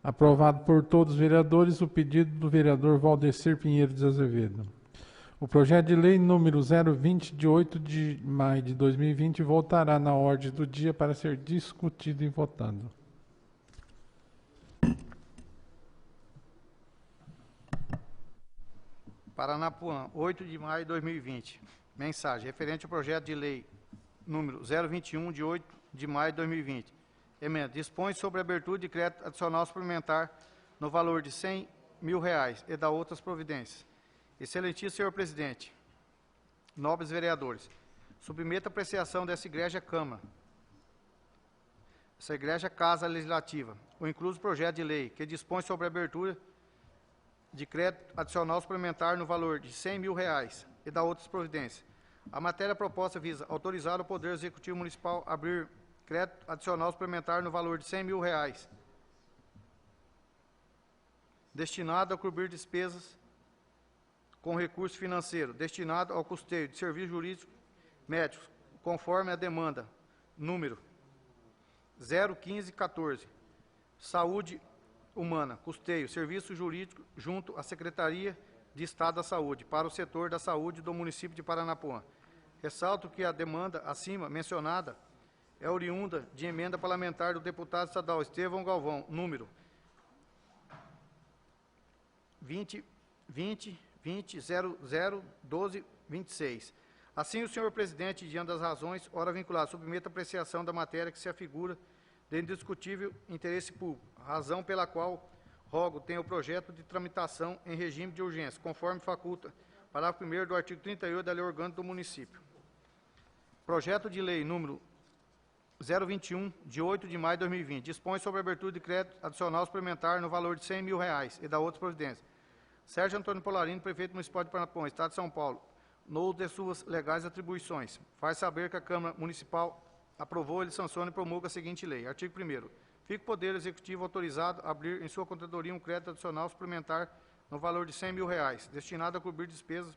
Aprovado por todos os vereadores o pedido do vereador Valdecir Pinheiro de Azevedo. O projeto de lei número 020, de 8 de maio de 2020, voltará na ordem do dia para ser discutido e votado. Paranapuã, 8 de maio de 2020. Mensagem referente ao projeto de lei número 021, de 8 de maio de 2020. Emenda. Dispõe sobre a abertura de crédito adicional suplementar no valor de R$100 mil e da outras providências. Excelentíssimo senhor presidente, nobres vereadores, submeto a apreciação dessa igreja Câmara, essa igreja Casa Legislativa, o incluso projeto de lei que dispõe sobre a abertura de crédito adicional suplementar no valor de R$100 mil e da outras providências. A matéria proposta visa autorizar o Poder Executivo Municipal a abrir crédito adicional suplementar no valor de R$100 mil, destinado a cobrir despesas com recurso financeiro, destinado ao custeio de serviços jurídicos médicos, conforme a demanda número 01514, Saúde Humana, custeio, serviço jurídico junto à Secretaria de Estado da Saúde, para o setor da saúde do município de Paranapuã. Ressalto que a demanda acima mencionada é oriunda de emenda parlamentar do deputado estadual Estevão Galvão, número 20.001226. Assim, o senhor presidente, diante das razões, ora vinculada, submete a apreciação da matéria que se afigura de indiscutível interesse público, razão pela qual rogo tem o projeto de tramitação em regime de urgência, conforme faculta parágrafo 1º do artigo 38 da Lei Orgânica do Município. Projeto de lei número 021, de 8 de maio de 2020, dispõe sobre a abertura de crédito adicional suplementar no valor de R$100 mil e da outras providências. Sérgio Antônio Polarino, prefeito municipal de Paranapuã, Estado de São Paulo, no uso de suas legais atribuições, faz saber que a Câmara Municipal aprovou, ele sanciona e promulga a seguinte lei. Artigo 1º. Fica o Poder Executivo autorizado a abrir em sua contadoria um crédito adicional suplementar no valor de R$ 100.000, destinado a cobrir despesas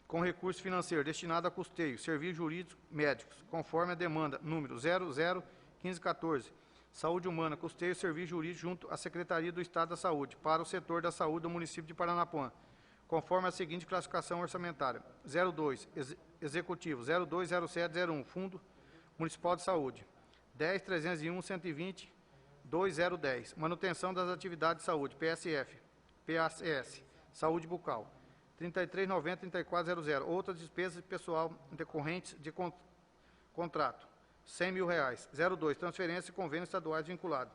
com recurso financeiro, destinado a custeio, serviços jurídicos médicos, conforme a demanda número 001514, Saúde Humana, custeio e serviço jurídico junto à Secretaria do Estado da Saúde, para o setor da saúde do município de Paranapuã, conforme a seguinte classificação orçamentária: 02, Executivo, 020701, Fundo Municipal de Saúde, 10.301.120, 2010, manutenção das atividades de saúde, PSF, PACS, saúde bucal, 33.90.3400, outras despesas pessoal decorrentes de contrato, R$ 100.000. 02, transferência e convênios estaduais vinculados,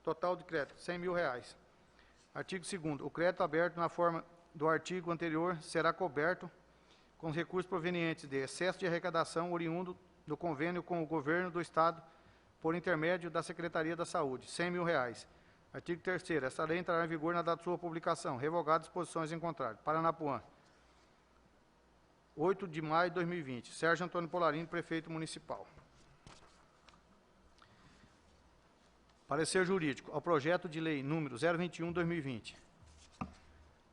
total de crédito, R$ 100.000. Artigo 2º, o crédito aberto na forma do artigo anterior será coberto com recursos provenientes de excesso de arrecadação oriundo do convênio com o governo do Estado por intermédio da Secretaria da Saúde, R$ 100.000. Artigo 3º. Esta lei entrará em vigor na data de sua publicação. Revogadas disposições em contrário. Paranapuã, 8 de maio de 2020. Sérgio Antônio Polarini, Prefeito Municipal. Parecer jurídico ao projeto de lei número 021/2020.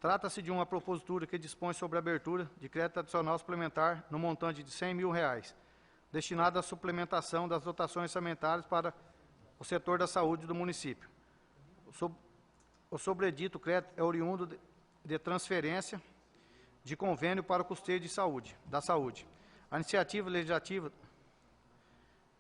Trata-se de uma propositura que dispõe sobre a abertura de crédito adicional suplementar no montante de R$ 100.000, destinado à suplementação das dotações orçamentárias para o setor da saúde do município. O sobredito crédito é oriundo de transferência de convênio para o custeio da saúde. A iniciativa legislativa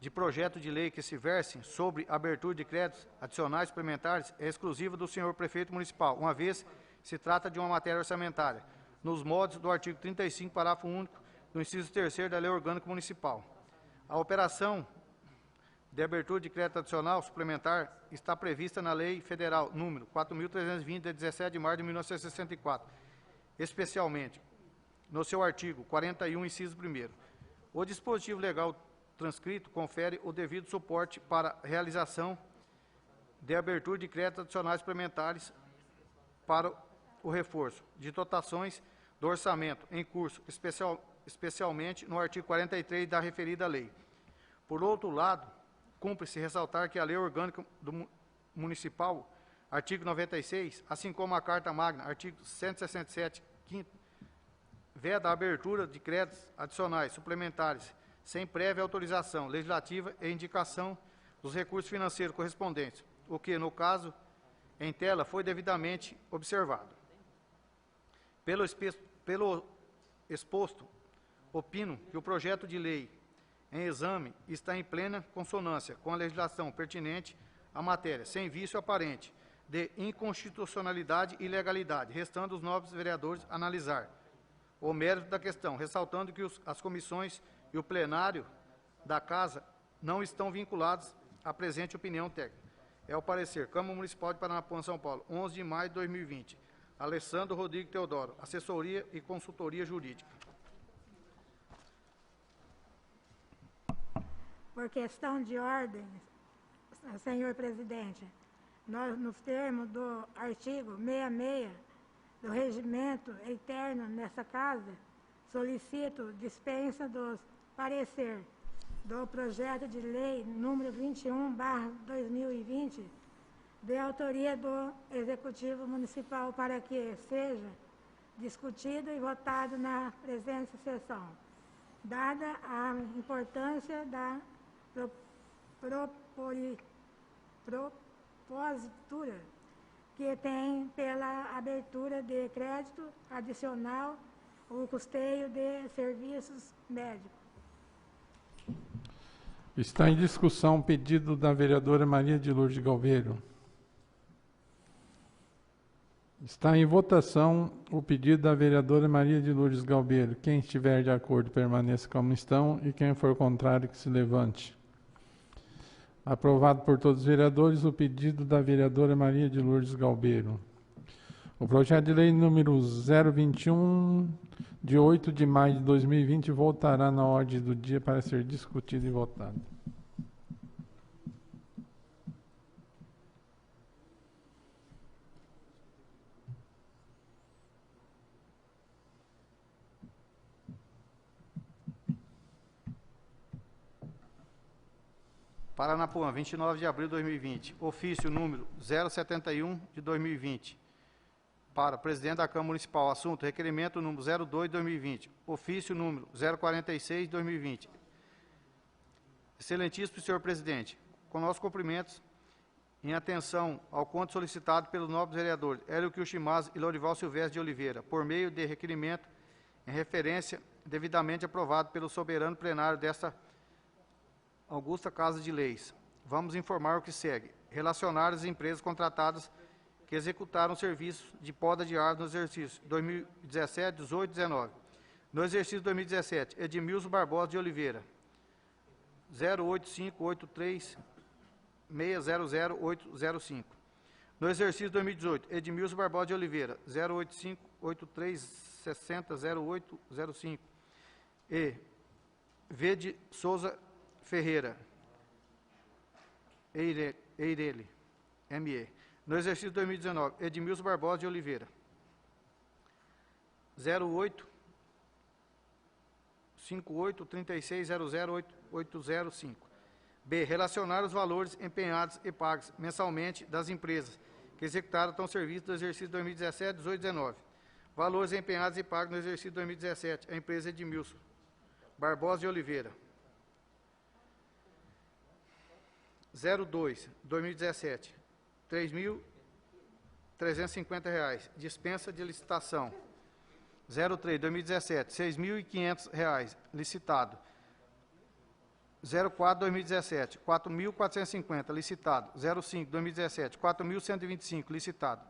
de projeto de lei que se verse sobre abertura de créditos adicionais suplementares é exclusiva do senhor Prefeito Municipal, uma vez se trata de uma matéria orçamentária, nos modos do artigo 35, parágrafo único, do inciso 3º da Lei Orgânica Municipal. A operação de abertura de crédito adicional suplementar está prevista na Lei Federal número 4.320, de 17 de março de 1964, especialmente no seu artigo 41, inciso 1º. O dispositivo legal transcrito confere o devido suporte para a realização de abertura de créditos adicionais suplementares para o reforço de dotações do orçamento em curso, especialmente no artigo 43 da referida lei. Por outro lado, cumpre-se ressaltar que a Lei Orgânica Municipal, artigo 96, assim como a Carta Magna, artigo 167, veda a abertura de créditos adicionais suplementares sem prévia autorização legislativa e indicação dos recursos financeiros correspondentes, o que, no caso em tela, foi devidamente observado. Pelo exposto, opino que o projeto de lei em exame está em plena consonância com a legislação pertinente à matéria, sem vício aparente de inconstitucionalidade e ilegalidade, restando os nobres vereadores analisar o mérito da questão, ressaltando que as comissões e o plenário da Casa não estão vinculados à presente opinião técnica. É o parecer Câmara Municipal de Paranapuã, São Paulo, 11 de maio de 2020. Alessandro Rodrigues Teodoro, Assessoria e Consultoria Jurídica. Por questão de ordem, senhor presidente, nós, nos termos do artigo 66 do regimento interno nessa casa, solicito dispensa dos parecer do projeto de lei número 21/2020, de autoria do Executivo Municipal, para que seja discutido e votado na presente sessão, dada a importância da propositura que tem pela abertura de crédito adicional o custeio de serviços médicos. Está em discussão o pedido da vereadora Maria de Lourdes Galveiro. Está em votação o pedido da vereadora Maria de Lourdes Galveiro. Quem estiver de acordo, permaneça como estão, e quem for contrário, que se levante. Aprovado por todos os vereadores o pedido da vereadora Maria de Lourdes Galveiro. O projeto de lei número 021, de 8 de maio de 2020, voltará na ordem do dia para ser discutido e votado. Paranapuã, 29 de abril de 2020. Ofício número 071 de 2020. Para presidente da Câmara Municipal. Assunto: requerimento número 02 de 2020. Ofício número 046 de 2020. Excelentíssimo senhor presidente, com nossos cumprimentos, em atenção ao conto solicitado pelos nobres vereadores Hélio Quilchimaz e Lorival Silvestre de Oliveira, por meio de requerimento em referência devidamente aprovado pelo soberano plenário desta augusta Casa de Leis, vamos informar o que segue. Relacionar as empresas contratadas que executaram serviços de poda de árvores no exercício 2017, 18 e 19. No exercício 2017, Edmilson Barbosa de Oliveira, 08583600805. No exercício 2018, Edmilson Barbosa de Oliveira, 08583600805. E V. de Souza Ferreira, Eireli, ME. No exercício 2019, Edmilson Barbosa de Oliveira, 085836000805. B. Relacionar os valores empenhados e pagos mensalmente das empresas que executaram tal serviço do exercício 2017, 18 e 19. Valores empenhados e pagos no exercício 2017, a empresa Edmilson Barbosa de Oliveira, 02, 2017, R$ 3.350, dispensa de licitação. 03, 2017, R$ 6.500, licitado. 04, 2017, R$ 4.450, licitado. 05, 2017, R$ 4.125, licitado.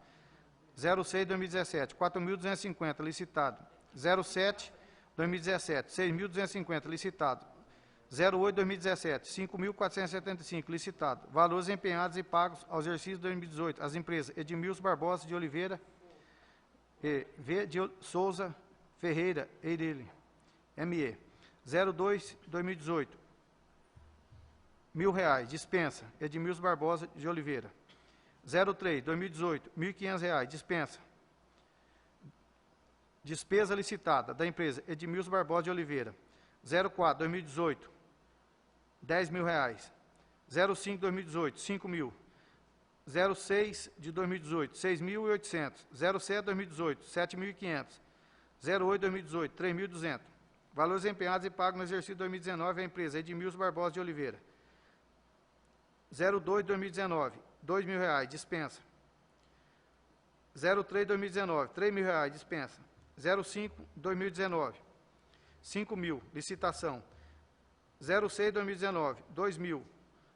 06, 2017, R$ 4.250, licitado. 07, 2017, R$ 6.250, licitado. 08, 2017, R$ 5.475, licitado. Valores empenhados e pagos ao exercício 2018, as empresas Edmilson Barbosa de Oliveira e V. de Souza Ferreira, Eireli, ME. 02, 2018, R$ 1.000, dispensa, Edmilson Barbosa de Oliveira. 03, 2018, R$ 1.500, dispensa. Despesa licitada da empresa Edmilson Barbosa de Oliveira. 04, 2018, R$ 10.000. 05, 2018, R$ 5.000. 06 de 2018, R$ 6.800. 07, 2018, R$ 7.500. 08, 2018, R$ 3.200. Valores empenhados e pagos no exercício 2019 à empresa Edmilson Barbosa de Oliveira. 02, 2019, R$ 2.000, dispensa. 03, 2019, R$ 3.000, dispensa. 05, 2019, R$ 5.000, licitação. 06, 2019, R$ 2.000,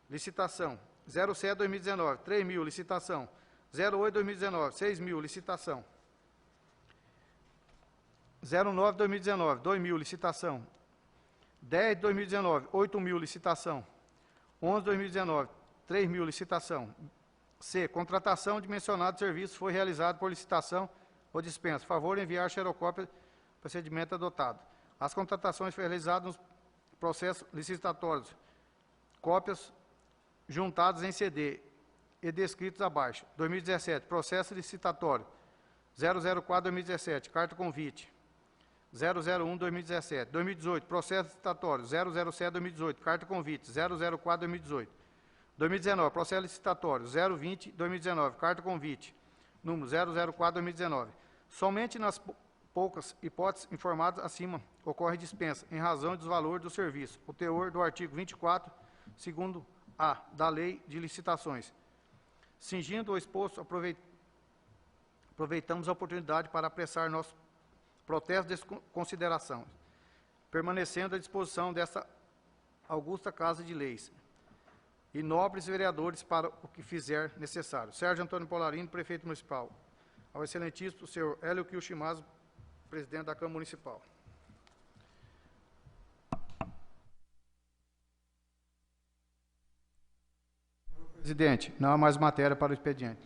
licitação. 07, 2019, R$ 3.000, licitação. 08, 2019, R$ 6.000, licitação. 09, 2019, R$ 2.000, licitação. 10, 2019, R$ 8.000, licitação. 11, 2019, R$ 3.000, licitação. C. Contratação de mencionado serviço foi realizado por licitação ou dispensa. Favor enviar xerocópia do procedimento adotado. As contratações foram realizadas nos processos licitatórios. Cópias juntadas em CD e descritos abaixo. 2017, processo licitatório. 004-2017, carta convite. 001-2017. 2018, processo licitatório. 007-2018, carta convite. 004-2018. 2019, processo licitatório. 020-2019, carta convite. Número 004-2019. Somente nas poucas hipóteses informadas acima ocorre dispensa, em razão dos valores do serviço. O teor do artigo 24, segundo A, da Lei de Licitações. Cingindo o exposto, aproveitamos a oportunidade para apressar nosso protesto de consideração, permanecendo à disposição dessa augusta Casa de Leis e nobres vereadores para o que fizer necessário. Sérgio Antônio Polarino, prefeito municipal. Ao excelentíssimo senhor Hélio Quilchimaz, presidente da Câmara Municipal. Presidente, não há mais matéria para o expediente.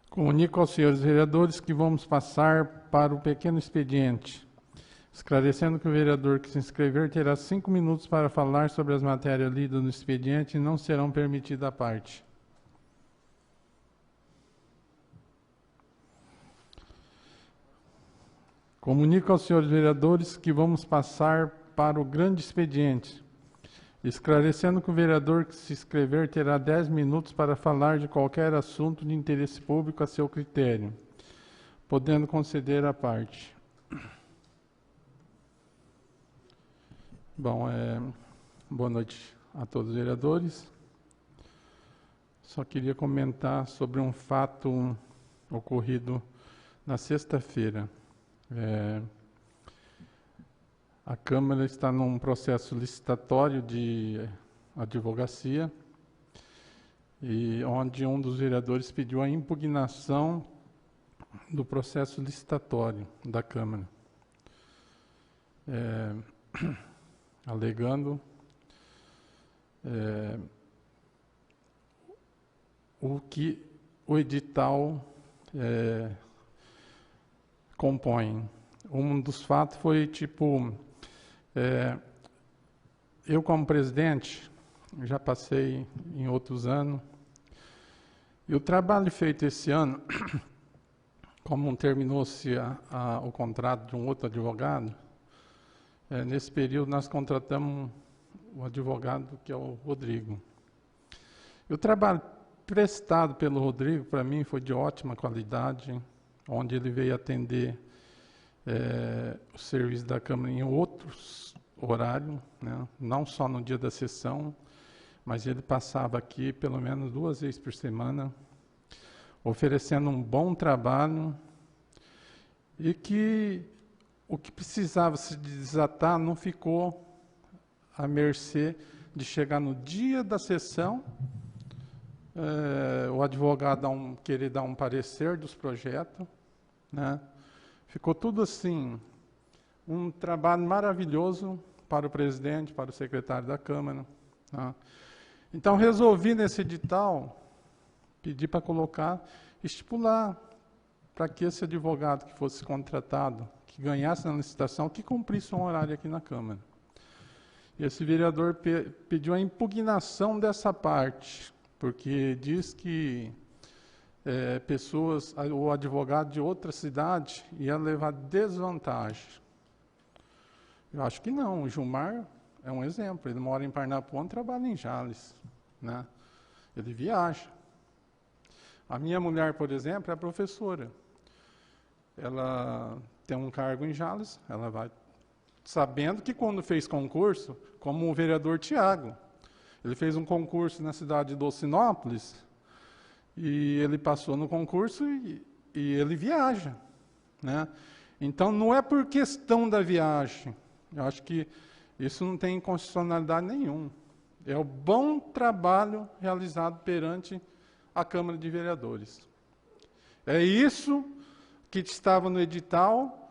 Comunico aos senhores vereadores que vamos passar para o pequeno expediente, esclarecendo que o vereador que se inscrever terá 5 minutos para falar sobre as matérias lidas no expediente e não serão permitidas à parte. Comunico aos senhores vereadores que vamos passar para o grande expediente, esclarecendo que o vereador que se inscrever terá 10 minutos para falar de qualquer assunto de interesse público a seu critério, podendo conceder a parte. Bom, boa noite a todos os vereadores. Só queria comentar sobre um fato ocorrido na sexta-feira. A Câmara está num processo licitatório de advocacia, e onde um dos vereadores pediu a impugnação do processo licitatório da Câmara, alegando o que o edital compõe. Um dos fatos foi, eu como presidente, já passei em outros anos, e o trabalho feito esse ano, como terminou-se o contrato de um outro advogado, nesse período nós contratamos o advogado que é o Rodrigo. E o trabalho prestado pelo Rodrigo, para mim, foi de ótima qualidade, onde ele veio atender o serviço da Câmara em outros horários, né? Não só no dia da sessão, mas ele passava aqui pelo menos 2 vezes por semana, oferecendo um bom trabalho, e que o que precisava se desatar não ficou à mercê de chegar no dia da sessão, o advogado querer dar um parecer dos projetos, né? Ficou tudo assim, um trabalho maravilhoso para o presidente, para o secretário da Câmara, né? Então, resolvi nesse edital, pedir para estipular para que esse advogado que fosse contratado, que ganhasse na licitação, que cumprisse um horário aqui na Câmara. E esse vereador pediu a impugnação dessa parte, porque diz que o advogado de outra cidade ia levar desvantagem. Eu acho que não. O Gilmar é um exemplo. Ele mora em Parnapuã, trabalha em Jales, né? Ele viaja. A minha mulher, por exemplo, é professora. Ela tem um cargo em Jales, ela vai sabendo que quando fez concurso, como o vereador Tiago, ele fez um concurso na cidade de Dolcinópolis, e ele passou no concurso e ele viaja, né? Então, não é por questão da viagem. Eu acho que isso não tem inconstitucionalidade nenhuma. É o bom trabalho realizado perante a Câmara de Vereadores. É isso que estava no edital,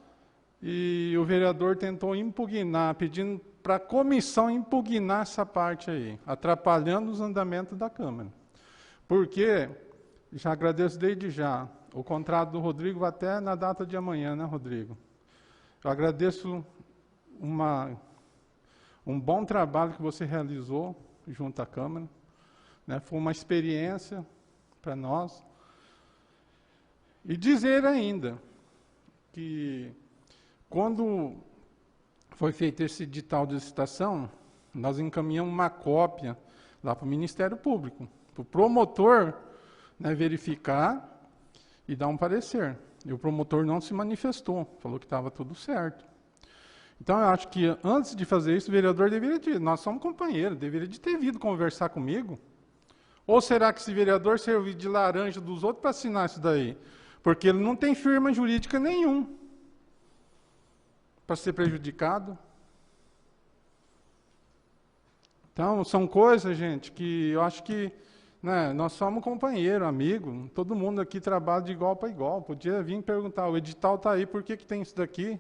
e o vereador tentou impugnar, pedindo para a comissão impugnar essa parte aí, atrapalhando os andamentos da Câmara. Porque, já agradeço desde já, o contrato do Rodrigo vai até na data de amanhã, né, Rodrigo? Eu agradeço um bom trabalho que você realizou junto à Câmara, né? Foi uma experiência para nós. E dizer ainda que, quando foi feito esse edital de licitação, nós encaminhamos uma cópia lá para o Ministério Público, para o promotor, né, verificar e dar um parecer. E o promotor não se manifestou, falou que estava tudo certo. Então, eu acho que antes de fazer isso, o vereador deveria ter, nós somos companheiros, deveria de ter vindo conversar comigo. Ou será que esse vereador serviu de laranja dos outros para assinar isso daí? Porque ele não tem firma jurídica nenhuma para ser prejudicado. Então, são coisas, gente, que eu acho que, né, nós somos companheiros, amigos, todo mundo aqui trabalha de igual para igual. Podia vir perguntar, o edital está aí, por que tem isso daqui?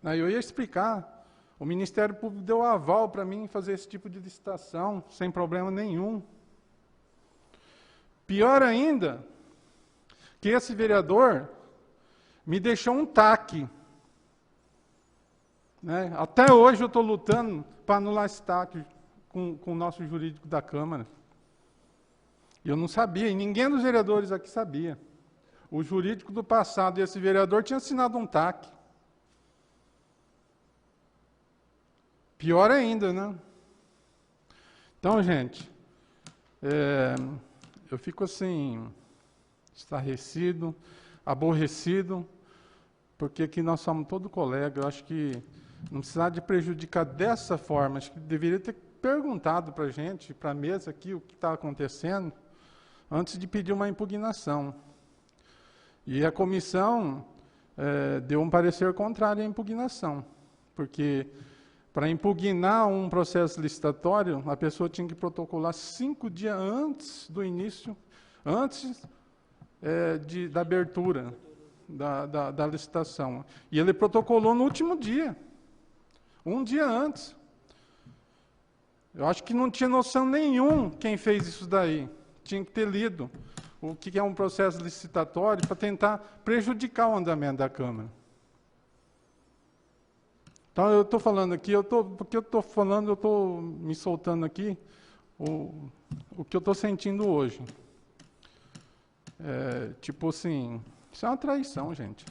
Eu ia explicar. O Ministério Público deu aval para mim fazer esse tipo de licitação, sem problema nenhum. Pior ainda, que esse vereador me deixou um TAC. Né? Até hoje eu estou lutando para anular esse TAC com o nosso jurídico da Câmara. Eu não sabia, e ninguém dos vereadores aqui sabia. O jurídico do passado e esse vereador tinha assinado um TAC. Pior ainda, né? Então, gente, eu fico assim, estarrecido, aborrecido, porque aqui nós somos todos colegas. Eu acho que não precisava de prejudicar dessa forma. Acho que deveria ter perguntado para a gente, para a mesa aqui, o que está acontecendo, antes de pedir uma impugnação. E a comissão deu um parecer contrário à impugnação, porque para impugnar um processo licitatório, a pessoa tinha que protocolar 5 dias antes do início, antes da abertura da licitação. E ele protocolou no último dia, um dia antes. Eu acho que não tinha noção nenhuma quem fez isso daí. Tinha que ter lido o que é um processo licitatório para tentar prejudicar o andamento da Câmara. Então, eu estou falando aqui, porque eu estou me soltando aqui o que eu estou sentindo hoje. Tipo assim, isso é uma traição, gente.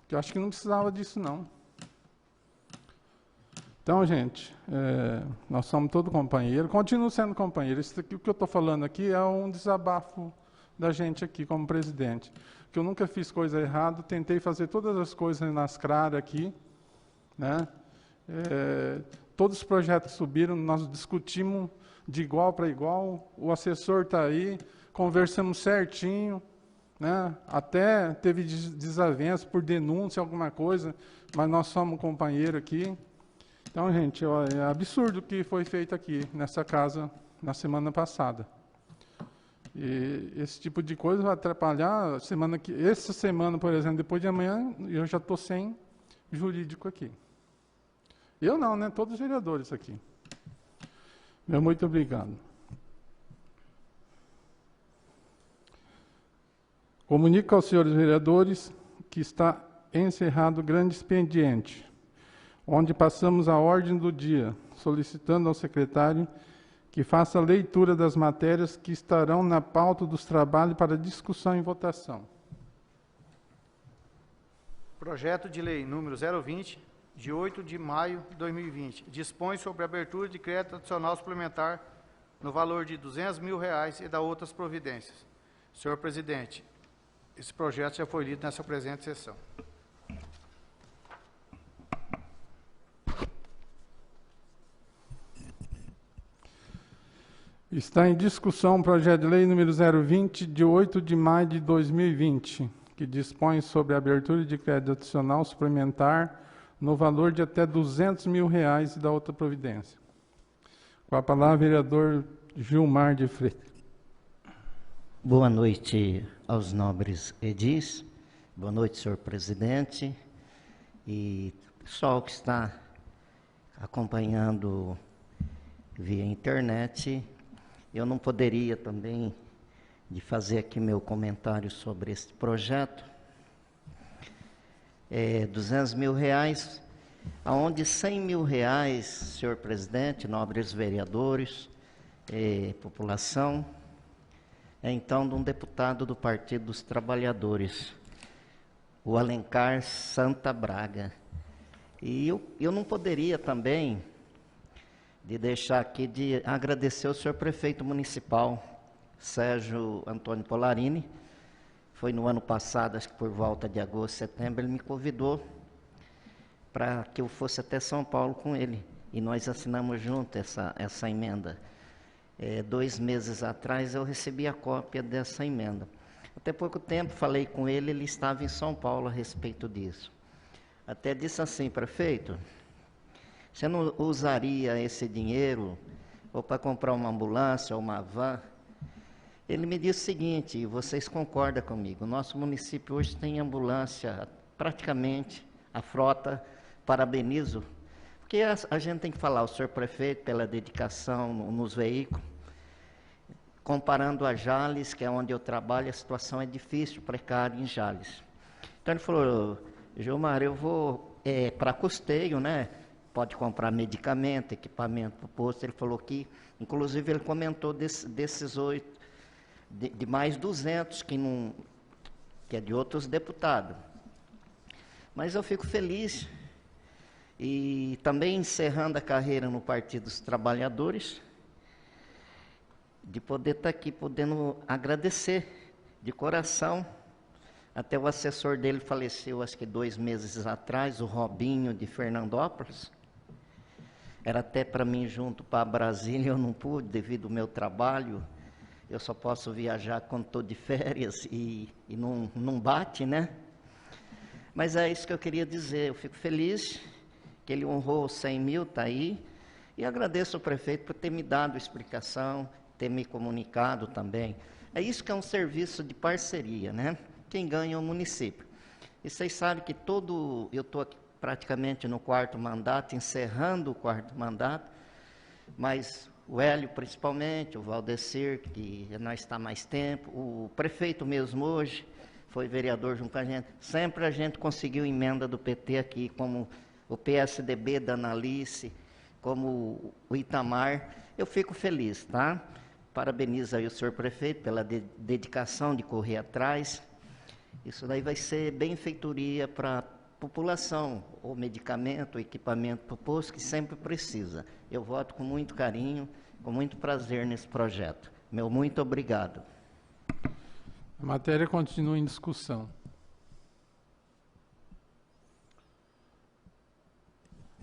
Eu acho que não precisava disso, não. Então, gente, nós somos todos companheiros, continuo sendo companheiro. Isso aqui, o que eu estou falando aqui é um desabafo da gente aqui, como presidente. Que eu nunca fiz coisa errada, tentei fazer todas as coisas nas claras aqui, né? Todos os projetos subiram, nós discutimos de igual para igual, o assessor está aí, conversamos certinho, né? Até teve desavença por denúncia, alguma coisa, mas nós somos companheiros aqui. Então, gente, é absurdo o que foi feito aqui, nessa casa, na semana passada. E esse tipo de coisa vai atrapalhar essa semana, por exemplo, depois de amanhã, eu já estou sem jurídico aqui. Eu não, né? Todos os vereadores aqui. Meu muito obrigado. Comunico aos senhores vereadores que está encerrado o grande expediente, onde passamos a ordem do dia, solicitando ao secretário que faça a leitura das matérias que estarão na pauta dos trabalhos para discussão e votação. Projeto de lei número 020, de 8 de maio de 2020, dispõe sobre a abertura de crédito adicional suplementar no valor de R$200 mil e da outras providências. Senhor presidente, esse projeto já foi lido nessa presente sessão. Está em discussão o projeto de lei número 020, de 8 de maio de 2020, que dispõe sobre a abertura de crédito adicional suplementar no valor de até R$200 mil e da outra providência. Com a palavra, vereador Gilmar de Freitas. Boa noite aos nobres edis, boa noite, senhor presidente, e pessoal que está acompanhando via internet. Eu não poderia também de fazer aqui meu comentário sobre este projeto. R$200 mil, aonde R$100 mil, senhor presidente, nobres vereadores, população, então de um deputado do Partido dos Trabalhadores, o Alencar Santa Braga. E eu não poderia também de deixar aqui de agradecer ao senhor prefeito municipal, Sérgio Antônio Polarini. Foi no ano passado, acho que por volta de agosto, setembro, ele me convidou para que eu fosse até São Paulo com ele. E nós assinamos junto essa emenda. 2 meses atrás eu recebi a cópia dessa emenda. Até pouco tempo falei com ele, ele estava em São Paulo a respeito disso. Até disse assim: prefeito, você não usaria esse dinheiro ou para comprar uma ambulância ou uma van? Ele me disse o seguinte, e vocês concordam comigo, o nosso município hoje tem ambulância, praticamente, a frota, parabenizo, porque a gente tem que falar ao senhor prefeito pela dedicação nos veículos. Comparando a Jales, que é onde eu trabalho, a situação é difícil, precária em Jales. Então ele falou: Gilmar, eu vou para custeio, né? Pode comprar medicamento, equipamento para o posto. Ele falou que, inclusive, ele comentou desses 8, de mais 200 que é de outros deputados. Mas eu fico feliz. E também encerrando a carreira no Partido dos Trabalhadores, de poder estar aqui, podendo agradecer de coração. Até o assessor dele faleceu, acho que 2 meses atrás, o Robinho, de Fernandópolis. Era até para mim junto para Brasília, eu não pude, devido ao meu trabalho. Eu só posso viajar quando estou de férias e não bate, né? Mas é isso que eu queria dizer. Eu fico feliz que ele honrou os 100 mil, está aí. E agradeço ao prefeito por ter me dado explicação, ter me comunicado também. É isso que é um serviço de parceria, né? Quem ganha é o município. E vocês sabem que eu estou aqui praticamente no 4º mandato, encerrando o 4º mandato, mas o Hélio principalmente, o Valdecir, que nós está mais tempo, o prefeito mesmo hoje, foi vereador junto com a gente, sempre a gente conseguiu emenda do PT aqui, como o PSDB da Analice, como o Itamar. Eu fico feliz, tá? Parabenizo aí o senhor prefeito pela dedicação de correr atrás. Isso daí vai ser benfeitoria para a população, o medicamento, o equipamento para o posto que sempre precisa. Eu voto com muito carinho, com muito prazer nesse projeto. Meu muito obrigado. A matéria continua em discussão.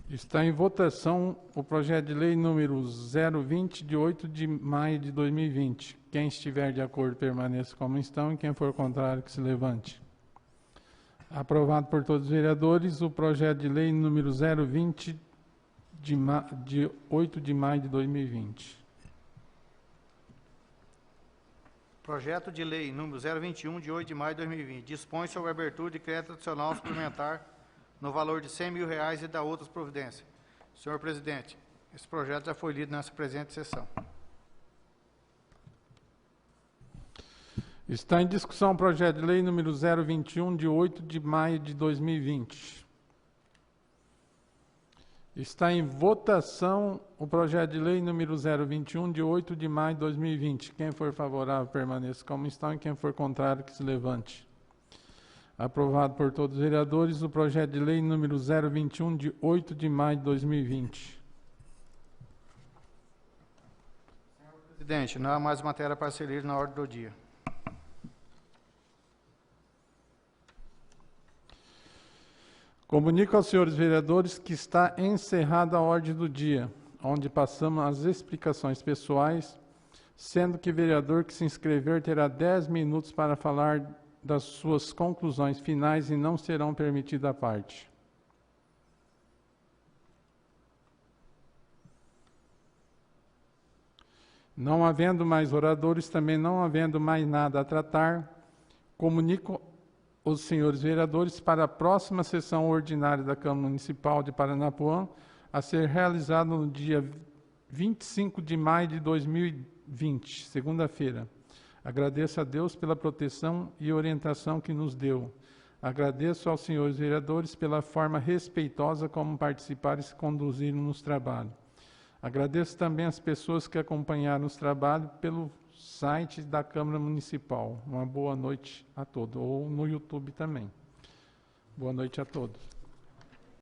Está em votação o projeto de lei número 020, de 8 de maio de 2020. Quem estiver de acordo, permaneça como estão, e quem for contrário, que se levante. Aprovado por todos os vereadores, o projeto de lei número 020, de 8 de maio de 2020. Projeto de lei número 021, de 8 de maio de 2020. Dispõe sobre a abertura de crédito adicional suplementar no valor de R$100 mil e da outras providências. Senhor presidente, esse projeto já foi lido nessa presente sessão. Está em discussão o projeto de lei número 021, de 8 de maio de 2020. Está em votação o projeto de lei número 021, de 8 de maio de 2020. Quem for favorável, permaneça como estão, e quem for contrário, que se levante. Aprovado por todos os vereadores, o projeto de lei número 021, de 8 de maio de 2020. Senhor presidente, não há mais matéria para ser lida na ordem do dia. Comunico aos senhores vereadores que está encerrada a ordem do dia, onde passamos às explicações pessoais, sendo que o vereador que se inscrever terá 10 minutos para falar das suas conclusões finais e não serão permitidas à parte. Não havendo mais oradores, também não havendo mais nada a tratar, comunico os senhores vereadores para a próxima sessão ordinária da Câmara Municipal de Paranapuã, a ser realizada no dia 25 de maio de 2020, segunda-feira. Agradeço a Deus pela proteção e orientação que nos deu. Agradeço aos senhores vereadores pela forma respeitosa como participaram e se conduziram nos trabalhos. Agradeço também às pessoas que acompanharam os trabalhos pelo site da Câmara Municipal. Uma boa noite a todos, ou no YouTube também. Boa noite a todos.